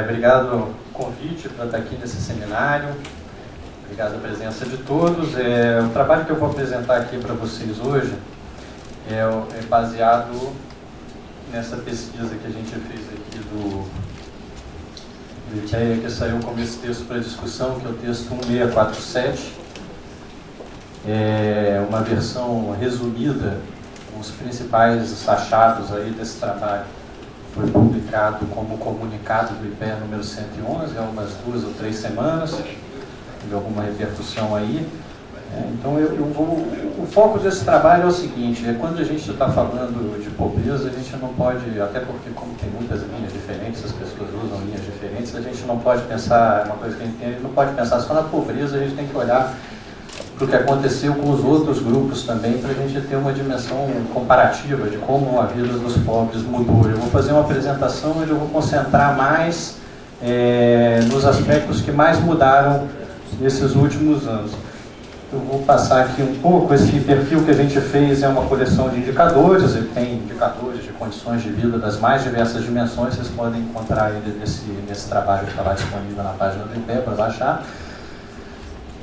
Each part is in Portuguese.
Obrigado pelo convite para estar aqui nesse seminário. Obrigado a presença de todos. O trabalho que eu vou apresentar aqui para vocês hoje é baseado nessa pesquisa que a gente fez aqui do IPEA, que saiu como esse texto para discussão, que é o texto 1647. É uma versão resumida, com os principais achados aí desse trabalho. Foi publicado como comunicado do IPEA número 111, há umas 2 ou 3 semanas, teve alguma repercussão aí. Então o foco desse trabalho é o seguinte: quando a gente está falando de pobreza, a gente não pode, até porque como tem muitas linhas diferentes, as pessoas usam linhas diferentes, a gente não pode pensar, uma coisa que a gente não pode pensar só na pobreza, a gente tem que olhar para o que aconteceu com os outros grupos também, para a gente ter uma dimensão comparativa de como a vida dos pobres mudou. Eu vou fazer uma apresentação onde eu vou concentrar mais nos aspectos que mais mudaram nesses últimos anos. Eu vou passar aqui um pouco. Esse perfil que a gente fez é uma coleção de indicadores, ele tem indicadores de condições de vida das mais diversas dimensões, vocês podem encontrar ele nesse trabalho que está lá disponível na página do IPEA para baixar.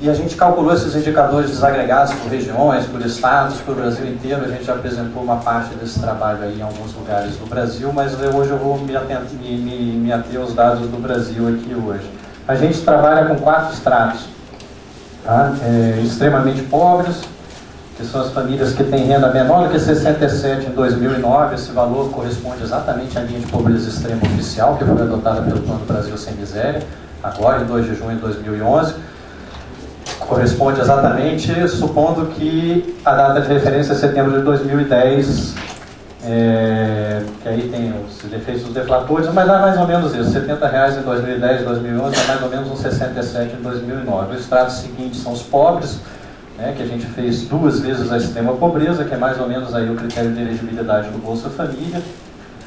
E a gente calculou esses indicadores desagregados por regiões, por estados, por Brasil inteiro. A gente já apresentou uma parte desse trabalho aí em alguns lugares do Brasil, mas hoje eu vou me ater aos dados do Brasil aqui hoje. A gente trabalha com 4 estratos, tá? Extremamente pobres, que são as famílias que têm renda menor do que 67 em 2009. Esse valor corresponde exatamente à linha de pobreza extrema oficial, que foi adotada pelo Plano Brasil Sem Miséria, agora em 2 de junho de 2011. Corresponde exatamente, supondo que a data de referência é setembro de 2010, que aí tem os efeitos dos deflatores, mas dá mais ou menos isso, R$70 em 2010 e 2011, dá mais ou menos uns 67 em 2009. Os estratos seguintes são os pobres, que a gente fez 2 vezes a extrema pobreza, que é mais ou menos aí o critério de elegibilidade do Bolsa Família.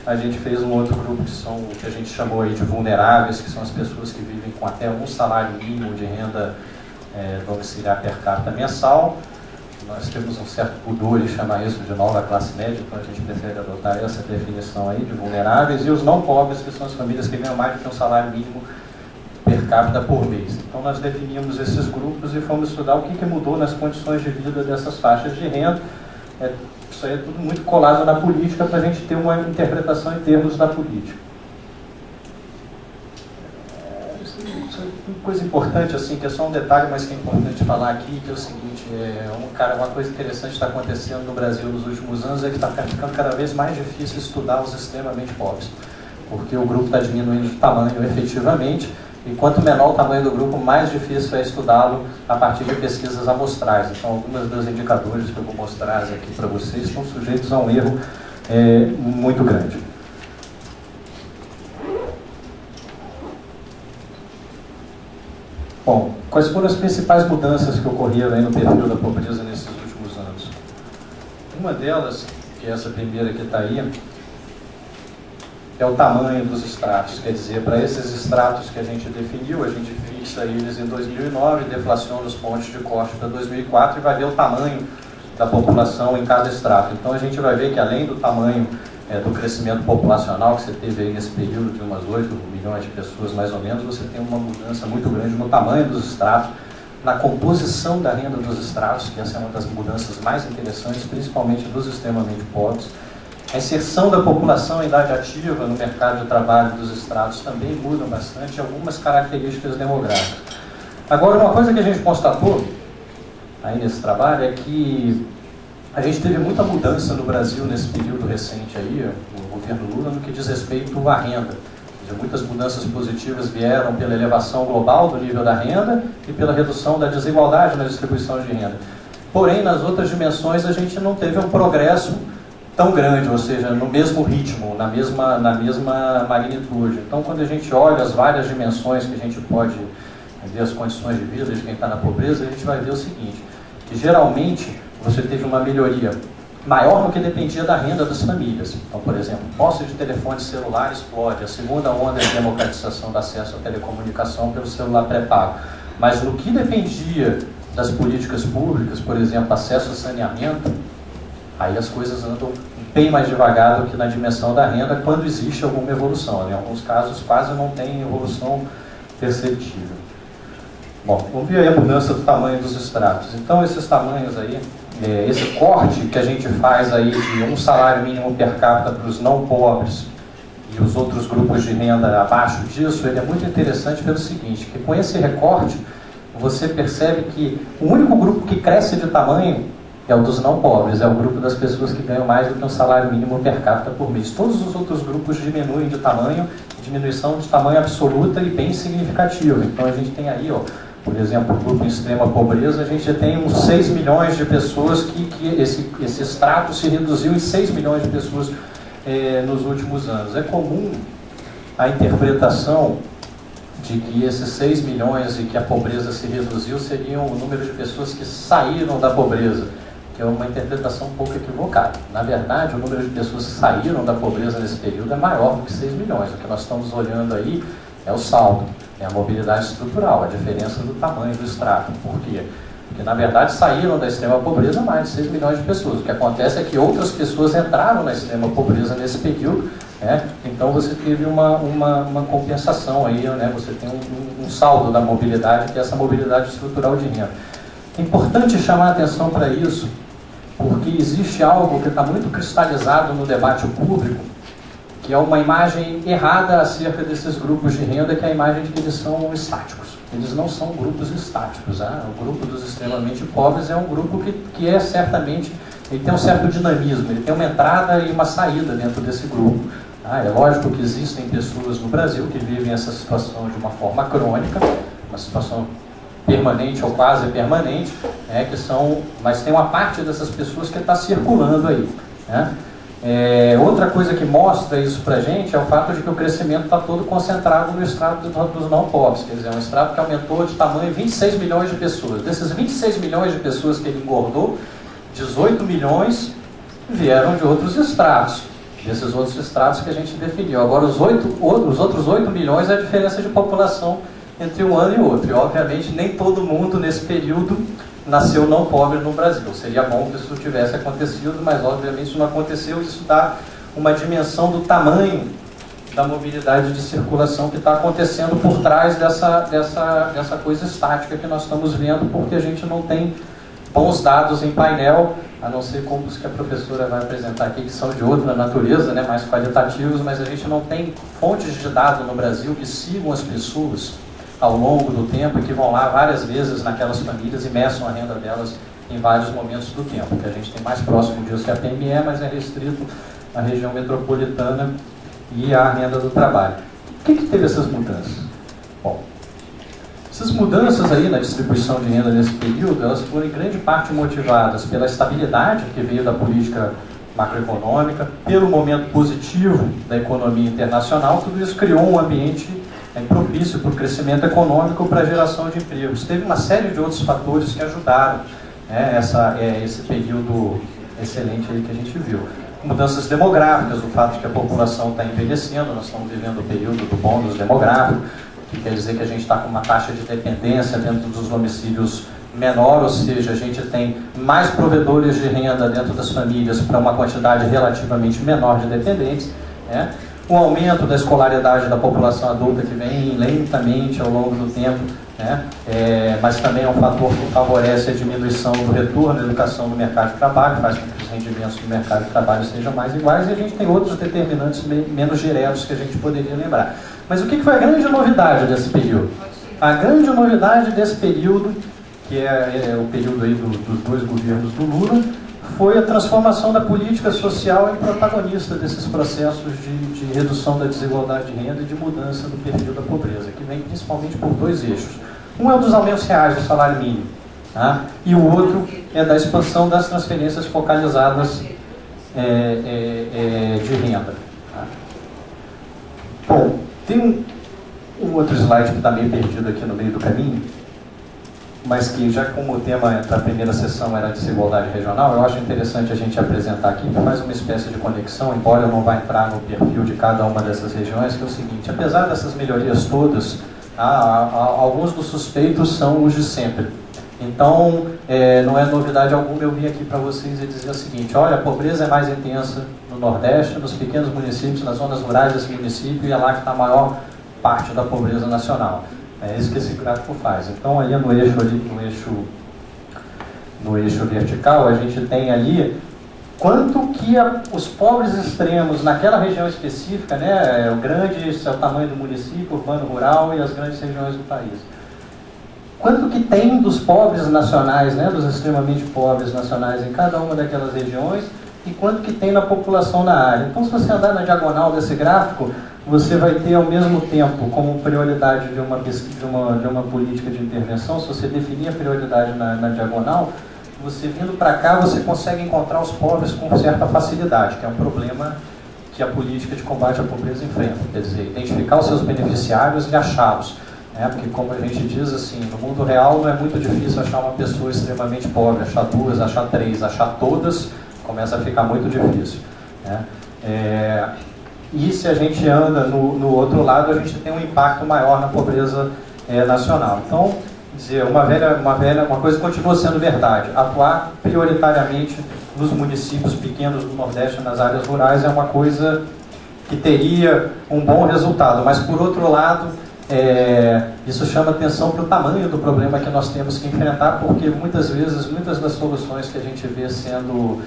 A gente fez um outro grupo que são o que a gente chamou aí de vulneráveis, que são as pessoas que vivem com até um salário mínimo de renda domiciliar per capita mensal. Nós temos um certo pudor em chamar isso de nova classe média, então a gente prefere adotar essa definição aí de vulneráveis, e os não pobres, que são as famílias que ganham mais do que um salário mínimo per capita por mês. Então nós definimos esses grupos e fomos estudar o que mudou nas condições de vida dessas faixas de renda. Isso aí é tudo muito colado na política para a gente ter uma interpretação em termos da política. Uma coisa importante, assim, que é só um detalhe, mas que é importante falar aqui, que é o seguinte: uma coisa interessante que está acontecendo no Brasil nos últimos anos é que está ficando cada vez mais difícil estudar os extremamente pobres, porque o grupo está diminuindo de tamanho efetivamente, e quanto menor o tamanho do grupo, mais difícil é estudá-lo a partir de pesquisas amostrais. Então, algumas dos indicadores que eu vou mostrar aqui para vocês estão sujeitos a um erro muito grande. Bom, quais foram as principais mudanças que ocorreram aí no perfil da pobreza nesses últimos anos? Uma delas, que é essa primeira que está aí, é o tamanho dos estratos. Quer dizer, para esses estratos que a gente definiu, a gente fixa eles em 2009, deflaciona os pontos de corte para 2004 e vai ver o tamanho da população em cada estrato. Então a gente vai ver que, além do tamanho do crescimento populacional que você teve aí nesse período de umas 8 milhões de pessoas mais ou menos, você tem uma mudança muito grande no tamanho dos estratos, na composição da renda dos estratos, que essa é uma das mudanças mais interessantes, principalmente dos extremamente pobres. A inserção da população em idade ativa no mercado de trabalho dos estratos também muda bastante, algumas características demográficas. Agora, uma coisa que a gente constatou aí nesse trabalho é que a gente teve muita mudança no Brasil nesse período recente aí, o governo Lula, no que diz respeito à renda. Quer dizer, muitas mudanças positivas vieram pela elevação global do nível da renda e pela redução da desigualdade na distribuição de renda. Porém, nas outras dimensões, a gente não teve um progresso tão grande, ou seja, no mesmo ritmo, na mesma magnitude. Então, quando a gente olha as várias dimensões que a gente pode ver as condições de vida de quem está na pobreza, a gente vai ver o seguinte, que geralmente você teve uma melhoria maior do que dependia da renda das famílias. Então, por exemplo, posse de telefone celular explode, a segunda onda de democratização do acesso à telecomunicação pelo celular pré-pago. Mas no que dependia das políticas públicas, por exemplo, acesso a saneamento, aí as coisas andam bem mais devagar do que na dimensão da renda, quando existe alguma evolução. Em alguns casos, quase não tem evolução perceptível. Bom, vamos ver aí a mudança do tamanho dos estratos. Então, esses tamanhos aí, esse corte que a gente faz aí de um salário mínimo per capita para os não pobres e os outros grupos de renda abaixo disso, ele é muito interessante pelo seguinte, que com esse recorte, você percebe que o único grupo que cresce de tamanho é o dos não pobres, é o grupo das pessoas que ganham mais do que um salário mínimo per capita por mês. Todos os outros grupos diminuem de tamanho, diminuição de tamanho absoluta e bem significativa. Então a gente tem aí, ó, por exemplo, o grupo em extrema pobreza, a gente tem uns 6 milhões de pessoas que esse extrato se reduziu em 6 milhões de pessoas nos últimos anos. É comum a interpretação de que esses 6 milhões e que a pobreza se reduziu seriam o número de pessoas que saíram da pobreza, que é uma interpretação um pouco equivocada. Na verdade, o número de pessoas que saíram da pobreza nesse período é maior do que 6 milhões. O que nós estamos olhando aí é o saldo, é a mobilidade estrutural, a diferença do tamanho do extrato. Por quê? Porque, na verdade, saíram da extrema pobreza mais de 6 milhões de pessoas. O que acontece é que outras pessoas entraram na extrema pobreza nesse período, né? Então você teve uma compensação aí, né? Você tem um saldo da mobilidade, que é essa mobilidade estrutural de renda. É importante chamar a atenção para isso, porque existe algo que está muito cristalizado no debate público, que é uma imagem errada acerca desses grupos de renda, que é a imagem de que eles são estáticos. Eles não são grupos estáticos. O grupo dos extremamente pobres é um grupo que é certamente, ele tem um certo dinamismo, ele tem uma entrada e uma saída dentro desse grupo. É lógico que existem pessoas no Brasil que vivem essa situação de uma forma crônica, uma situação permanente ou quase permanente, mas tem uma parte dessas pessoas que está circulando aí, né? Outra coisa que mostra isso para a gente é o fato de que o crescimento está todo concentrado no extrato dos não pobres, quer dizer, é um extrato que aumentou de tamanho 26 milhões de pessoas. Desses 26 milhões de pessoas que ele engordou, 18 milhões vieram de outros estratos, desses outros estratos que a gente definiu. Agora, os outros 8 milhões é a diferença de população entre um ano e outro. E, obviamente, nem todo mundo nesse período nasceu não pobre no Brasil. Seria bom que isso tivesse acontecido, mas obviamente não aconteceu. Isso dá uma dimensão do tamanho da mobilidade de circulação que está acontecendo por trás dessa coisa estática que nós estamos vendo, porque a gente não tem bons dados em painel, a não ser como os que a professora vai apresentar aqui, que são de outra natureza, né, mais qualitativos, mas a gente não tem fontes de dados no Brasil que sigam as pessoas ao longo do tempo e que vão lá várias vezes naquelas famílias e meçam a renda delas em vários momentos do tempo. O que a gente tem mais próximo disso é a PME, mas é restrito à região metropolitana e à renda do trabalho. Por que teve essas mudanças? Bom, essas mudanças aí na distribuição de renda nesse período, elas foram em grande parte motivadas pela estabilidade que veio da política macroeconômica, pelo momento positivo da economia internacional. Tudo isso criou um ambiente propício para o crescimento econômico, para a geração de empregos. Teve uma série de outros fatores que ajudaram esse período excelente aí que a gente viu. Mudanças demográficas, o fato de que a população está envelhecendo, nós estamos vivendo o período do bônus demográfico, que quer dizer que a gente está com uma taxa de dependência dentro dos domicílios menor, ou seja, a gente tem mais provedores de renda dentro das famílias para uma quantidade relativamente menor de dependentes, né? O aumento da escolaridade da população adulta, que vem lentamente ao longo do tempo, né? Mas também é um fator que favorece a diminuição do retorno da educação no mercado de trabalho, faz com que os rendimentos do mercado de trabalho sejam mais iguais, e a gente tem outros determinantes menos diretos que a gente poderia lembrar. Mas o que foi a grande novidade desse período? A grande novidade desse período, que é o período aí dos dois governos do Lula, foi a transformação da política social em protagonista desses processos de redução da desigualdade de renda e de mudança do perfil da pobreza, que vem principalmente por dois eixos. Um é o dos aumentos reais do salário mínimo, tá? E o outro é da expansão das transferências focalizadas de renda. Tá? Bom, tem um outro slide que está meio perdido aqui no meio do caminho, mas que, já como o tema da primeira sessão era desigualdade regional, eu acho interessante a gente apresentar aqui, que faz uma espécie de conexão, embora eu não vá entrar no perfil de cada uma dessas regiões, que é o seguinte: apesar dessas melhorias todas, alguns dos suspeitos são os de sempre. Então, não é novidade alguma eu vir aqui para vocês e dizer o seguinte: olha, a pobreza é mais intensa no Nordeste, nos pequenos municípios, nas zonas rurais desse município, e é lá que está a maior parte da pobreza nacional. É isso que esse gráfico faz. Então, ali no eixo vertical, a gente tem ali quanto que os pobres extremos naquela região específica, né, o grande é o tamanho do município, urbano, rural e as grandes regiões do país. Quanto que tem dos pobres nacionais, né, dos extremamente pobres nacionais em cada uma daquelas regiões e quanto que tem na população na área. Então, se você andar na diagonal desse gráfico, você vai ter ao mesmo tempo, como prioridade de uma política de intervenção, se você definir a prioridade na diagonal, você vindo para cá, você consegue encontrar os pobres com certa facilidade, que é um problema que a política de combate à pobreza enfrenta. Quer dizer, identificar os seus beneficiários e achá-los. Porque, como a gente diz assim, no mundo real não é muito difícil achar uma pessoa extremamente pobre, achar duas, achar três, achar todas, começa a ficar muito difícil. E se a gente anda no outro lado, a gente tem um impacto maior na pobreza nacional. Então, dizer, uma coisa continua sendo verdade: atuar prioritariamente nos municípios pequenos do Nordeste, nas áreas rurais, é uma coisa que teria um bom resultado, mas por outro lado, isso chama atenção para o tamanho do problema que nós temos que enfrentar, porque muitas vezes, muitas das soluções que a gente vê sendo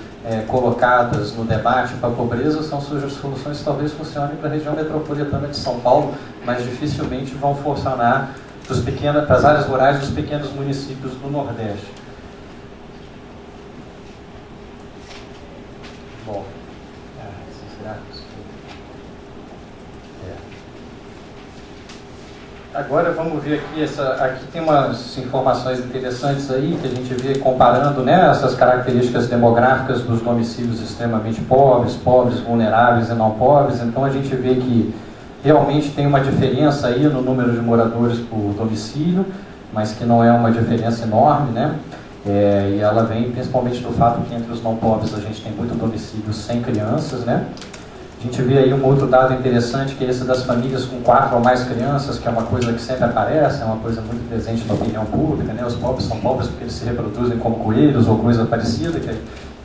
colocadas no debate para a pobreza são soluções que talvez funcionem para a região metropolitana de São Paulo, mas dificilmente vão funcionar para as áreas rurais dos pequenos municípios do Nordeste. Bom, esses gráficos agora vamos ver aqui, aqui tem umas informações interessantes aí, que a gente vê comparando, né, essas características demográficas dos domicílios extremamente pobres, vulneráveis e não pobres. Então a gente vê que realmente tem uma diferença aí no número de moradores por domicílio, mas que não é uma diferença enorme, né? E ela vem principalmente do fato que entre os não pobres a gente tem muito domicílios sem crianças, né? A gente vê aí um outro dado interessante, que é esse das famílias com 4 ou mais crianças, que é uma coisa que sempre aparece, é uma coisa muito presente na opinião pública, né? Os pobres são pobres porque eles se reproduzem como coelhos ou coisa parecida, que,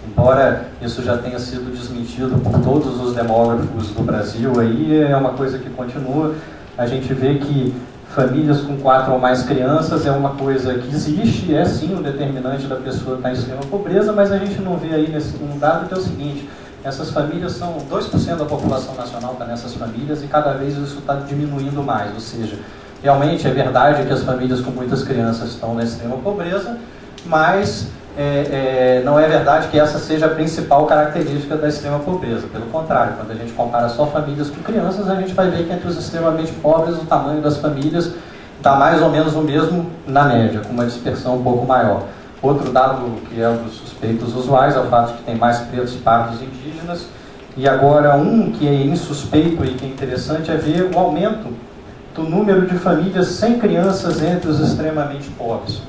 embora isso já tenha sido desmentido por todos os demógrafos do Brasil, aí é uma coisa que continua. A gente vê que famílias com 4 ou mais crianças é uma coisa que existe, é sim um determinante da pessoa estar em extrema pobreza, mas a gente não vê aí um dado que é o seguinte: essas famílias são 2% da população nacional está nessas famílias, e cada vez isso está diminuindo mais. Ou seja, realmente é verdade que as famílias com muitas crianças estão na extrema pobreza, mas não é verdade que essa seja a principal característica da extrema pobreza. Pelo contrário, quando a gente compara só famílias com crianças, a gente vai ver que entre os extremamente pobres o tamanho das famílias está mais ou menos o mesmo na média, com uma dispersão um pouco maior. Outro dado que é um dos suspeitos usuais é o fato de que tem mais pretos, pardos e indígenas. E agora um que é insuspeito e que é interessante é ver o aumento do número de famílias sem crianças entre os extremamente pobres,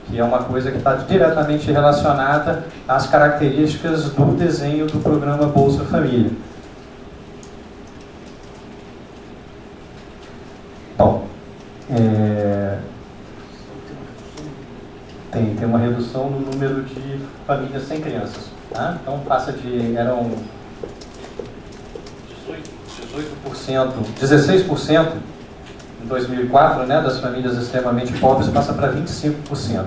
que é uma coisa que está diretamente relacionada às características do desenho do programa Bolsa Família. Bom, tem uma redução no número de famílias sem crianças. Tá? Então eram 16% em 2004, né, das famílias extremamente pobres, passa para 25%.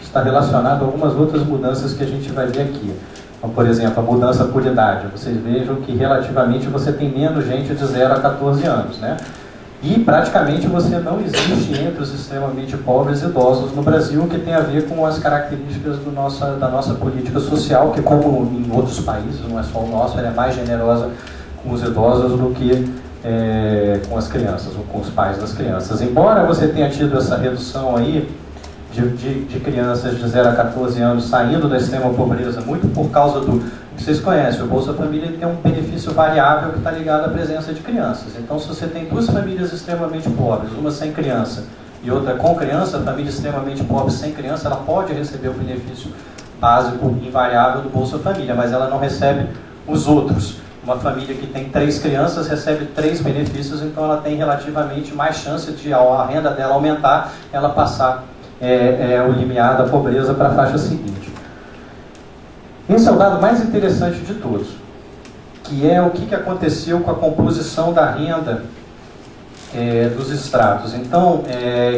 Está relacionado a algumas outras mudanças que a gente vai ver aqui. Então, por exemplo, a mudança por idade. Vocês vejam que relativamente você tem menos gente de 0 a 14 anos, né? E praticamente você não existe entre os extremamente pobres idosos no Brasil, que tem a ver com as características da nossa política social, que, como em outros países, não é só o nosso, ela é mais generosa com os idosos do que com as crianças, ou com os pais das crianças. Embora você tenha tido essa redução aí de crianças de 0 a 14 anos saindo da extrema pobreza, muito por causa do... Vocês conhecem, o Bolsa Família tem um benefício variável que está ligado à presença de crianças. Então, se você tem duas famílias extremamente pobres, uma sem criança e outra com criança, a família extremamente pobre sem criança, ela pode receber o benefício básico invariável do Bolsa Família, mas ela não recebe os outros. Uma família que tem 3 crianças recebe 3 benefícios, então ela tem relativamente mais chance de, a renda dela aumentar, ela passar o limiar da pobreza para a faixa seguinte. Esse é o dado mais interessante de todos, que é o que aconteceu com a composição da renda dos estratos. Então,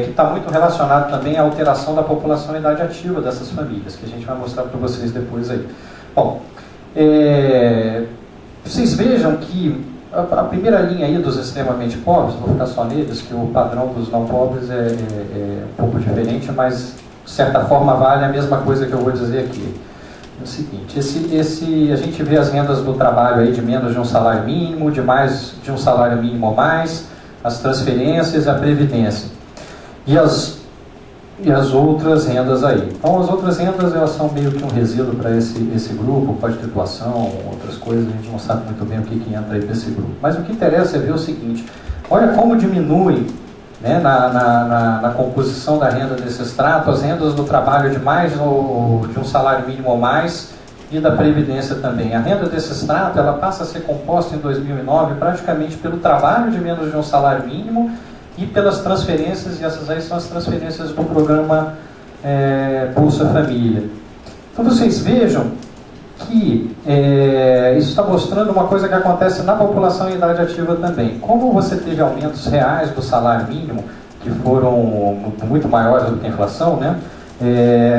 que está muito relacionado também à alteração da população em idade ativa dessas famílias, que a gente vai mostrar para vocês depois aí. Bom, vocês vejam que a primeira linha aí dos extremamente pobres, vou ficar só neles, que o padrão dos não pobres é um pouco diferente, mas de certa forma vale a mesma coisa que eu vou dizer aqui. É o seguinte, a gente vê as rendas do trabalho aí de menos de um salário mínimo, de mais de um salário mínimo ou mais, as transferências e a previdência. E as outras rendas aí. Então, as outras rendas, elas são meio que um resíduo para esse grupo, pode ter doação, outras coisas, a gente não sabe muito bem o que entra aí para esse grupo. Mas o que interessa é ver o seguinte, olha como diminui, né, na composição da renda desse extrato, as rendas do trabalho de mais de um salário mínimo ou mais e da previdência também. A renda desse extrato, ela passa a ser composta em 2009 praticamente pelo trabalho de menos de um salário mínimo e pelas transferências, e essas aí são as transferências do programa Bolsa Família. Então vocês vejam que isso está mostrando uma coisa que acontece na população em idade ativa também. Como você teve aumentos reais do salário mínimo, que foram muito maiores do que a inflação, né?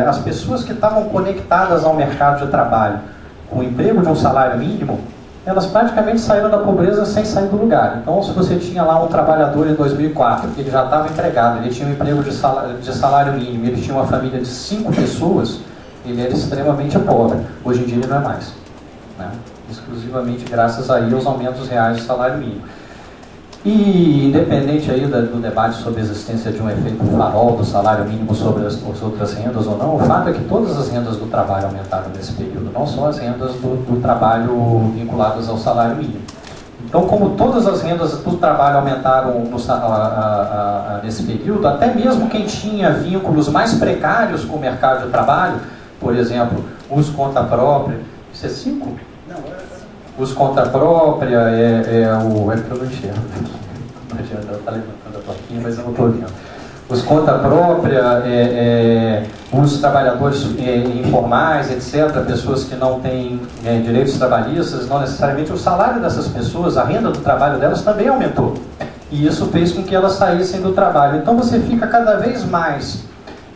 As pessoas que estavam conectadas ao mercado de trabalho com o emprego de um salário mínimo, elas praticamente saíram da pobreza sem sair do lugar. Então, se você tinha lá um trabalhador em 2004, que ele já estava empregado, ele tinha um emprego de salário mínimo, ele tinha uma família de 5 pessoas, ele era extremamente pobre. Hoje em dia ele não é mais, né? Exclusivamente graças aí aos aumentos reais do salário mínimo. E independente aí do debate sobre a existência de um efeito farol do salário mínimo sobre as outras rendas ou não, o fato é que todas as rendas do trabalho aumentaram nesse período, não só as rendas do trabalho vinculadas ao salário mínimo. Então, como todas as rendas do trabalho aumentaram nesse período, até mesmo quem tinha vínculos mais precários com o mercado de trabalho, por exemplo, os conta própria, isso é 5? Os conta própria, é que eu não enxergo. Não adianta, ela está levantando a plaquinha, mas eu não estou vendo. Os conta própria, os trabalhadores informais, etc., pessoas que não têm direitos trabalhistas, não necessariamente o salário dessas pessoas, a renda do trabalho delas também aumentou. E isso fez com que elas saíssem do trabalho. Então você fica cada vez mais...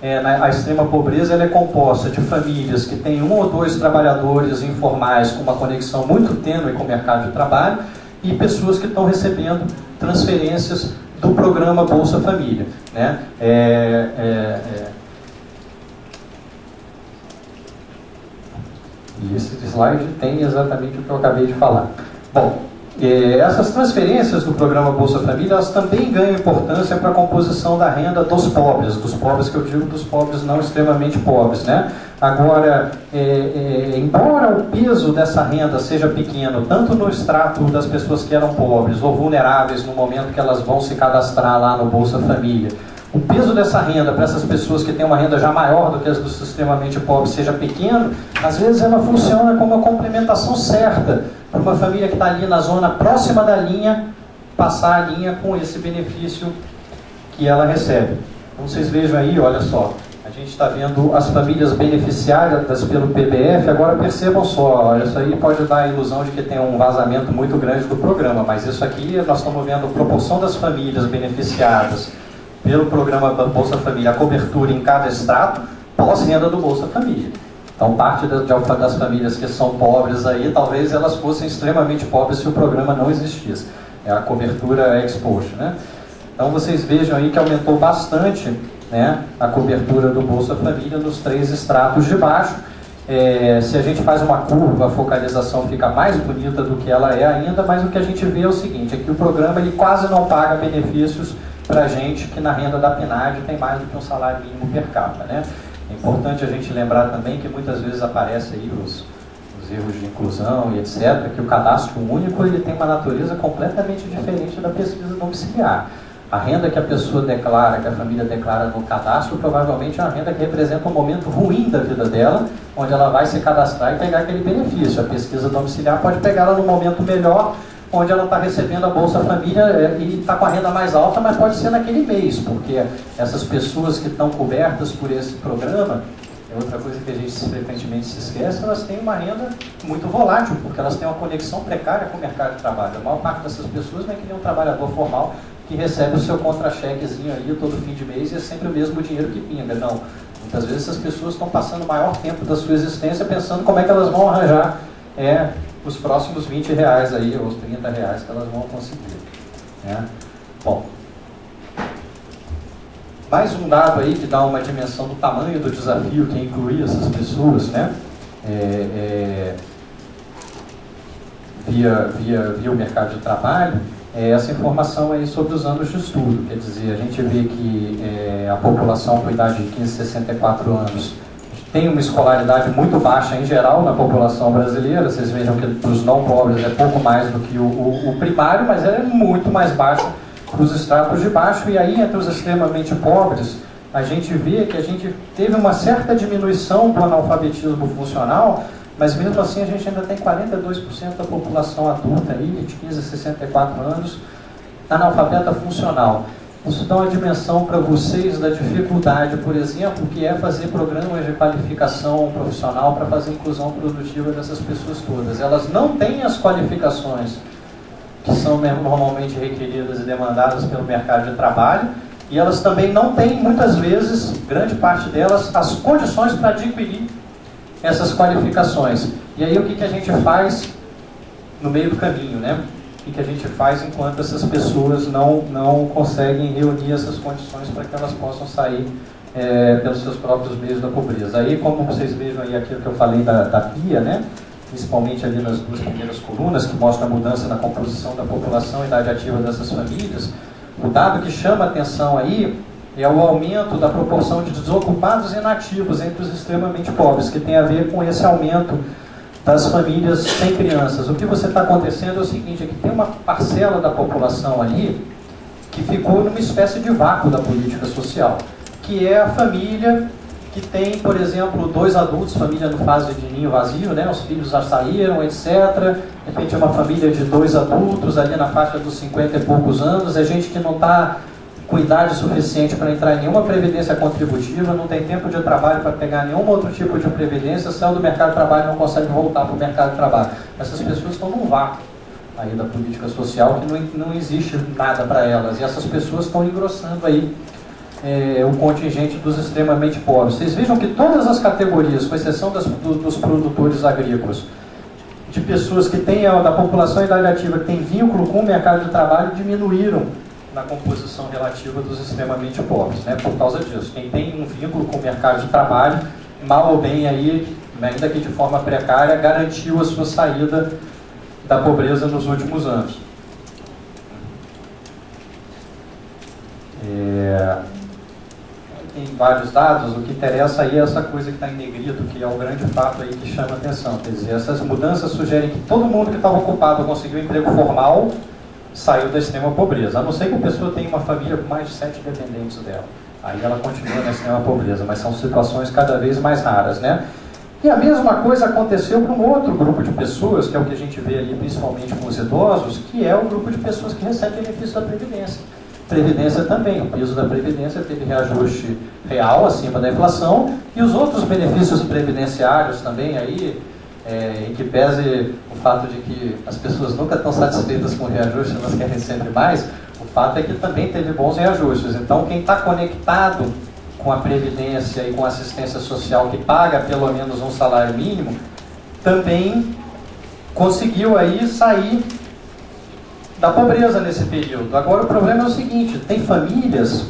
a extrema pobreza ela é composta de famílias que têm 1 ou 2 trabalhadores informais com uma conexão muito tênue com o mercado de trabalho e pessoas que estão recebendo transferências do programa Bolsa Família, né? E esse slide tem exatamente o que eu acabei de falar. Bom, essas transferências do programa Bolsa Família, elas também ganham importância para a composição da renda dos pobres que eu digo dos pobres não extremamente pobres, né? Agora, embora o peso dessa renda seja pequeno, tanto no extrato das pessoas que eram pobres ou vulneráveis no momento que elas vão se cadastrar lá no Bolsa Família, o peso dessa renda para essas pessoas que têm uma renda já maior do que as dos extremamente pobres seja pequeno, às vezes ela funciona como uma complementação certa para uma família que está ali na zona próxima da linha, passar a linha com esse benefício que ela recebe. Então vocês vejam aí, olha só, a gente está vendo as famílias beneficiadas pelo PBF, agora percebam só, isso aí pode dar a ilusão de que tem um vazamento muito grande do programa, mas isso aqui nós estamos vendo a proporção das famílias beneficiadas pelo programa Bolsa Família, a cobertura em cada extrato, pós-renda do Bolsa Família. Então, parte das famílias que são pobres aí, talvez elas fossem extremamente pobres se o programa não existisse. É a cobertura ex-post, né? Então, vocês vejam aí que aumentou bastante, né, a cobertura do Bolsa Família nos 3 estratos de baixo. Se a gente faz uma curva, a focalização fica mais bonita do que ela é ainda, mas o que a gente vê é o seguinte, é que o programa ele quase não paga benefícios para gente que na renda da PNAD tem mais do que um salário mínimo per capita, né? É importante a gente lembrar também que muitas vezes aparecem aí os erros de inclusão e etc., que o cadastro único ele tem uma natureza completamente diferente da pesquisa domiciliar. A renda que a pessoa declara, que a família declara no cadastro, provavelmente é uma renda que representa um momento ruim da vida dela, onde ela vai se cadastrar e pegar aquele benefício. A pesquisa domiciliar pode pegá-la num momento melhor, onde ela está recebendo a Bolsa Família e está com a renda mais alta, mas pode ser naquele mês, porque essas pessoas que estão cobertas por esse programa, é outra coisa que a gente frequentemente se esquece, elas têm uma renda muito volátil, porque elas têm uma conexão precária com o mercado de trabalho. A maior parte dessas pessoas não é que nem um trabalhador formal que recebe o seu contra-chequezinho ali todo fim de mês e é sempre o mesmo dinheiro que pinga. Não. Muitas vezes essas pessoas estão passando o maior tempo da sua existência pensando como é que elas vão arranjar os próximos 20 reais aí, ou os 30 reais que elas vão conseguir. Né? Bom, mais um dado aí que dá uma dimensão do tamanho do desafio que é incluir essas pessoas, né? Via o mercado de trabalho, essa informação aí sobre os anos de estudo. Quer dizer, a gente vê que a população com idade de 15 a 64 anos tem uma escolaridade muito baixa em geral na população brasileira. Vocês vejam que para os não pobres é pouco mais do que o primário, mas ela é muito mais baixa para os estratos de baixo. E aí, entre os extremamente pobres, a gente vê que a gente teve uma certa diminuição do analfabetismo funcional, mas mesmo assim a gente ainda tem 42% da população adulta aí, de 15 a 64 anos, analfabeta funcional. Isso dá uma dimensão para vocês da dificuldade, por exemplo, que é fazer programas de qualificação profissional para fazer inclusão produtiva dessas pessoas todas. Elas não têm as qualificações que são normalmente requeridas e demandadas pelo mercado de trabalho, e elas também não têm, muitas vezes, grande parte delas, as condições para adquirir essas qualificações. E aí o que a gente faz no meio do caminho, né? O que a gente faz enquanto essas pessoas não conseguem reunir essas condições para que elas possam sair pelos seus próprios meios da pobreza. Aí, como vocês vejam aí aquilo que eu falei da PIA, né? Principalmente ali nas duas primeiras colunas, que mostra a mudança na composição da população e idade ativa dessas famílias, o dado que chama a atenção aí é o aumento da proporção de desocupados e inativos entre os extremamente pobres, que tem a ver com esse aumento das famílias sem crianças. O que você está acontecendo é o seguinte, é que tem uma parcela da população ali que ficou numa espécie de vácuo da política social, que é a família que tem, por exemplo, 2 adultos, família no fase de ninho vazio, né? Os filhos já saíram, etc. De repente é uma família de 2 adultos, ali na faixa dos 50 e poucos anos, é gente que não está com idade suficiente para entrar em nenhuma previdência contributiva, não tem tempo de trabalho para pegar nenhum outro tipo de previdência, saiu do mercado de trabalho e não consegue voltar para o mercado de trabalho. Essas pessoas estão num vácuo aí da política social que não existe nada para elas, e essas pessoas estão engrossando aí o contingente dos extremamente pobres. Vocês vejam que todas as categorias, com exceção dos produtores agrícolas, de pessoas que têm, da população em idade ativa, que tem vínculo com o mercado de trabalho, diminuíram na composição relativa dos extremamente pobres, né, por causa disso. Quem tem um vínculo com o mercado de trabalho, mal ou bem aí, ainda que de forma precária, garantiu a sua saída da pobreza nos últimos anos. Tem vários dados, o que interessa aí é essa coisa que está em negrito, que é o grande fato aí que chama a atenção. Quer dizer, essas mudanças sugerem que todo mundo que estava ocupado conseguiu um emprego formal, saiu da extrema pobreza, a não ser que a pessoa tenha uma família com mais de 7 dependentes dela. Aí ela continua na extrema pobreza, mas são situações cada vez mais raras, né? E a mesma coisa aconteceu para um outro grupo de pessoas, que é o que a gente vê ali principalmente com os idosos, que é o grupo de pessoas que recebem benefício da Previdência. Previdência também, o piso da Previdência teve reajuste real acima da inflação, e os outros benefícios previdenciários também aí, em que pese o fato de que as pessoas nunca estão satisfeitas com o reajuste, elas querem sempre mais, o fato é que também teve bons reajustes. Então, quem está conectado com a Previdência e com a assistência social, que paga pelo menos um salário mínimo, também conseguiu aí sair da pobreza nesse período. Agora, o problema é o seguinte, tem famílias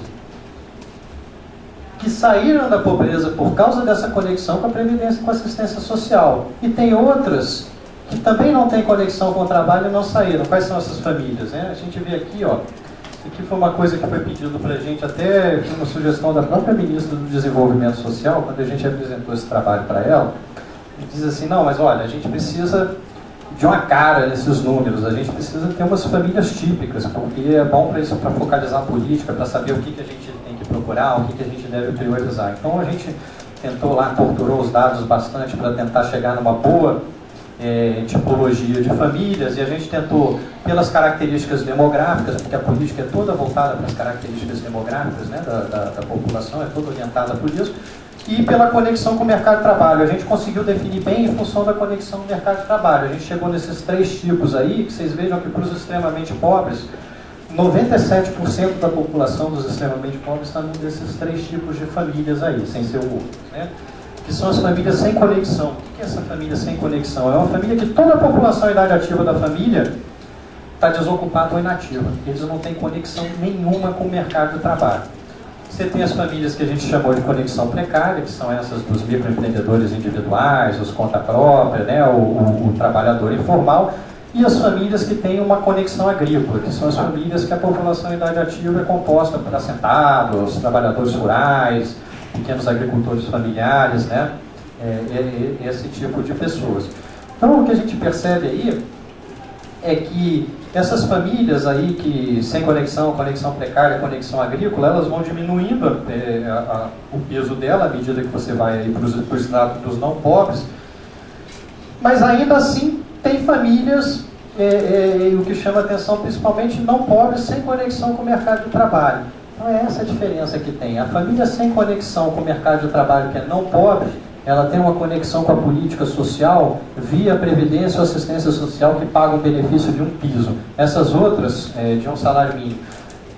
que saíram da pobreza por causa dessa conexão com a Previdência e com a assistência social. E tem outras que também não têm conexão com o trabalho e não saíram. Quais são essas famílias? A gente vê aqui, ó, isso aqui foi uma coisa que foi pedido para a gente, até foi uma sugestão da própria ministra do Desenvolvimento Social, quando a gente apresentou esse trabalho para ela, e diz assim, não, mas olha, a gente precisa de uma cara nesses números, a gente precisa ter umas famílias típicas, porque é bom para isso, para focalizar a política, para saber o que a gente tem que procurar, o que a gente deve priorizar. Então a gente tentou lá, torturou os dados bastante para tentar chegar numa boa tipologia de famílias, e a gente tentou, pelas características demográficas, porque a política é toda voltada para as características demográficas, né, da população, é toda orientada por isso, e pela conexão com o mercado de trabalho. A gente conseguiu definir bem em função da conexão no mercado de trabalho. A gente chegou nesses 3 tipos aí, que vocês vejam que para os extremamente pobres, 97% da população dos extremamente pobres está num desses 3 tipos de famílias aí, sem ser o outro, né? Que são as famílias sem conexão. O que é essa família sem conexão? É uma família que toda a população em idade ativa da família está desocupada ou inativa. Eles não têm conexão nenhuma com o mercado de trabalho. Você tem as famílias que a gente chamou de conexão precária, que são essas dos microempreendedores individuais, os conta própria, né, o trabalhador informal, e as famílias que têm uma conexão agrícola, que são as famílias que a população em idade ativa é composta por assentados, trabalhadores rurais, pequenos agricultores familiares, né? Esse tipo de pessoas. Então, o que a gente percebe aí é que essas famílias aí que sem conexão, conexão precária, conexão agrícola, elas vão diminuindo o peso dela à medida que você vai aí para os lados dos não pobres, mas ainda assim tem famílias, o que chama atenção principalmente não pobres, sem conexão com o mercado de trabalho. Então é essa a diferença que tem. A família sem conexão com o mercado de trabalho, que é não pobre, ela tem uma conexão com a política social via previdência ou assistência social que paga o benefício de um piso. Essas outras, de um salário mínimo.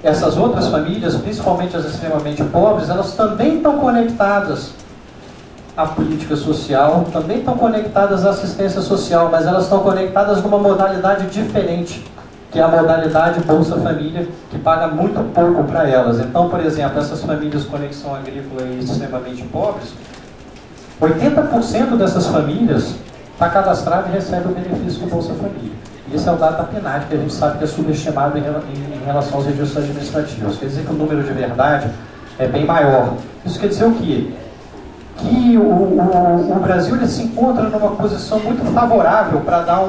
Essas outras famílias, principalmente as extremamente pobres, elas também estão conectadas à política social, também estão conectadas à assistência social, mas elas estão conectadas numa modalidade diferente, que é a modalidade Bolsa Família, que paga muito pouco para elas. Então, por exemplo, essas famílias conexão agrícola e extremamente pobres, 80% dessas famílias está cadastrado e recebe o benefício do Bolsa Família. E esse é o dado da PNAD, que a gente sabe que é subestimado em relação aos registros administrativos. Quer dizer que o número de verdade é bem maior. Isso quer dizer o quê? Que o Brasil ele se encontra numa posição muito favorável para dar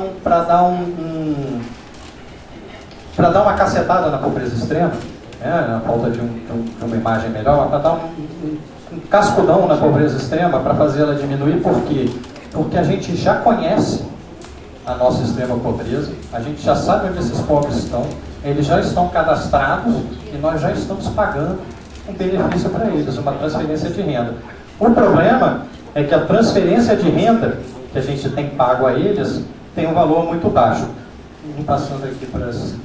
uma cacetada na pobreza extrema, né, na falta de uma imagem melhor, para dar um cascudão na pobreza extrema, para fazê-la diminuir. Por quê? Porque a gente já conhece a nossa extrema pobreza, a gente já sabe onde esses pobres estão, eles já estão cadastrados e nós já estamos pagando um benefício para eles, uma transferência de renda. O problema é que a transferência de renda que a gente tem pago a eles tem um valor muito baixo. Passando aqui para as...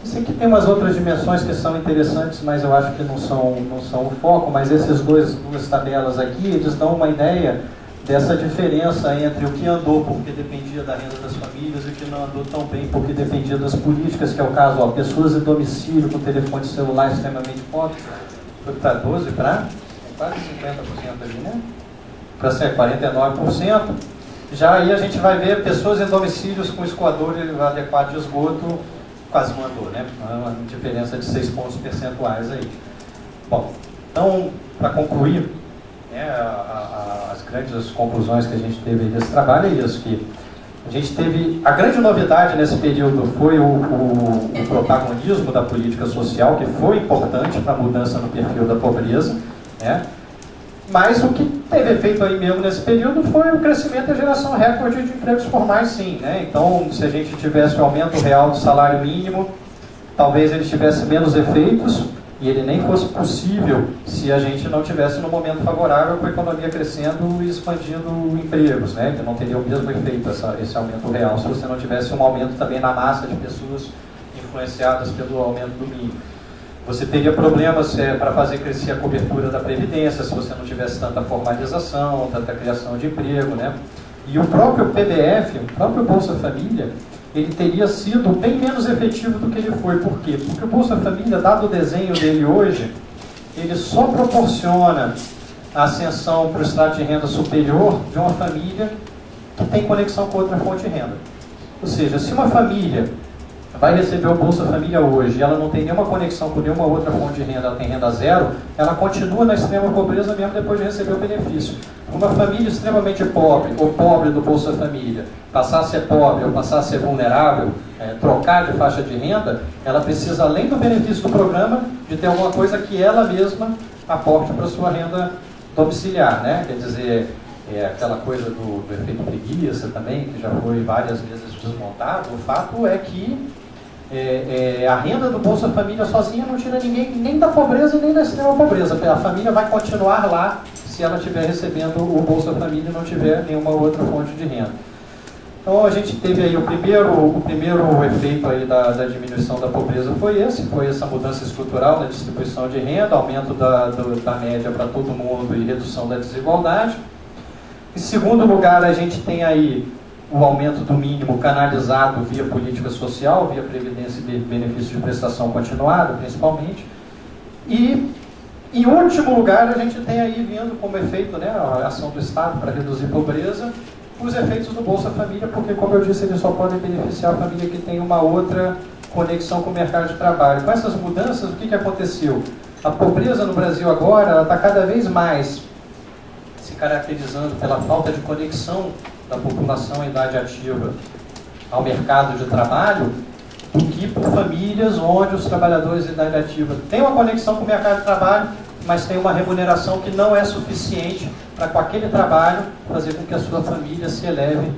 Isso aqui tem umas outras dimensões que são interessantes, mas eu acho que não são o foco, mas essas duas tabelas aqui, eles dão uma ideia dessa diferença entre o que andou porque dependia da renda das famílias e o que não andou tão bem porque dependia das políticas, que é o caso, ó, pessoas em domicílio com telefone celular extremamente pobre, foi para 12 para quase 50% ali, né? Para ser 49%. Já aí a gente vai ver pessoas em domicílios com escoador adequado de esgoto, quase não andou, né? Uma diferença de 6 pontos percentuais aí. Bom, então, para concluir, né, as grandes conclusões que a gente teve desse trabalho é isso, que a gente teve, a grande novidade nesse período foi o protagonismo da política social, que foi importante para a mudança no perfil da pobreza, né? Mas o que teve efeito aí mesmo nesse período foi o crescimento e a geração recorde de empregos formais, sim, né? Então, se a gente tivesse o aumento real do salário mínimo, talvez ele tivesse menos efeitos e ele nem fosse possível se a gente não tivesse num momento favorável com a economia crescendo e expandindo empregos, né? Que não teria o mesmo efeito esse aumento real se você não tivesse um aumento também na massa de pessoas influenciadas pelo aumento do mínimo. Você teria problemas para fazer crescer a cobertura da Previdência, se você não tivesse tanta formalização, tanta criação de emprego, né? E o próprio PDF, o próprio Bolsa Família, ele teria sido bem menos efetivo do que ele foi. Por quê? Porque o Bolsa Família, dado o desenho dele hoje, ele só proporciona a ascensão para o extrato de renda superior de uma família que tem conexão com outra fonte de renda. Ou seja, se uma família vai receber o Bolsa Família hoje e ela não tem nenhuma conexão com nenhuma outra fonte de renda, ela tem renda zero, ela continua na extrema pobreza mesmo depois de receber o benefício. Uma família extremamente pobre, ou pobre do Bolsa Família, passar a ser pobre ou passar a ser vulnerável, trocar de faixa de renda, ela precisa, além do benefício do programa, de ter alguma coisa que ela mesma aporte para a sua renda domiciliar, né? Quer dizer, aquela coisa do efeito preguiça também, que já foi várias vezes desmontado. O fato é que a renda do Bolsa Família sozinha não tira ninguém nem da pobreza nem da extrema pobreza. A família vai continuar lá se ela estiver recebendo o Bolsa Família e não tiver nenhuma outra fonte de renda. Então a gente teve aí o primeiro efeito aí da diminuição da pobreza foi essa mudança estrutural na distribuição de renda, aumento da média para todo mundo e redução da desigualdade. Em segundo lugar, a gente tem aí o aumento do mínimo canalizado via política social, via previdência e benefício de prestação continuada, principalmente. E, em último lugar, a gente tem aí vindo como efeito, né, a ação do Estado para reduzir pobreza, os efeitos do Bolsa Família, porque, como eu disse, eles só podem beneficiar a família que tem uma outra conexão com o mercado de trabalho. Com essas mudanças, o que aconteceu? A pobreza no Brasil agora está cada vez mais se caracterizando pela falta de conexão da população em idade ativa ao mercado de trabalho, do que por famílias onde os trabalhadores em idade ativa têm uma conexão com o mercado de trabalho, mas tem uma remuneração que não é suficiente para, com aquele trabalho, fazer com que a sua família se eleve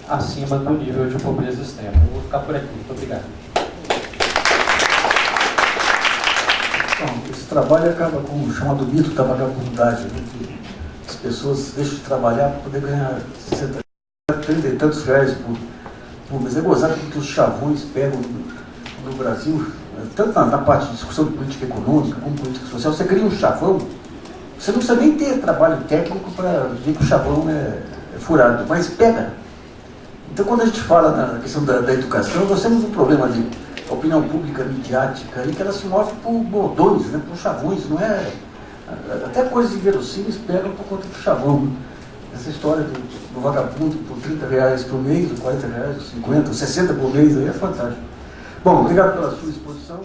acima do nível de pobreza extrema. Eu vou ficar por aqui. Muito obrigado. Bom, esse trabalho acaba com o chamado mito da vagabundagem, né? Que as pessoas deixam de trabalhar para poder ganhar 60, 30 e tantos reais por mês. É gozado que os chavões pegam no Brasil, tanto na parte de discussão de política econômica como política social. Você cria um chavão, você não precisa nem ter trabalho técnico para ver que o chavão é furado, mas pega. Então, quando a gente fala na questão da educação, nós temos um problema de opinião pública midiática aí, que ela se move por bordões, né, por chavões, não é? Até coisas inverossímeis pegam por conta do chavão. Essa história do vagabundo por 30 reais por mês, 40 reais, 50, 60 por mês, aí é fantástico. Bom, obrigado pela sua exposição.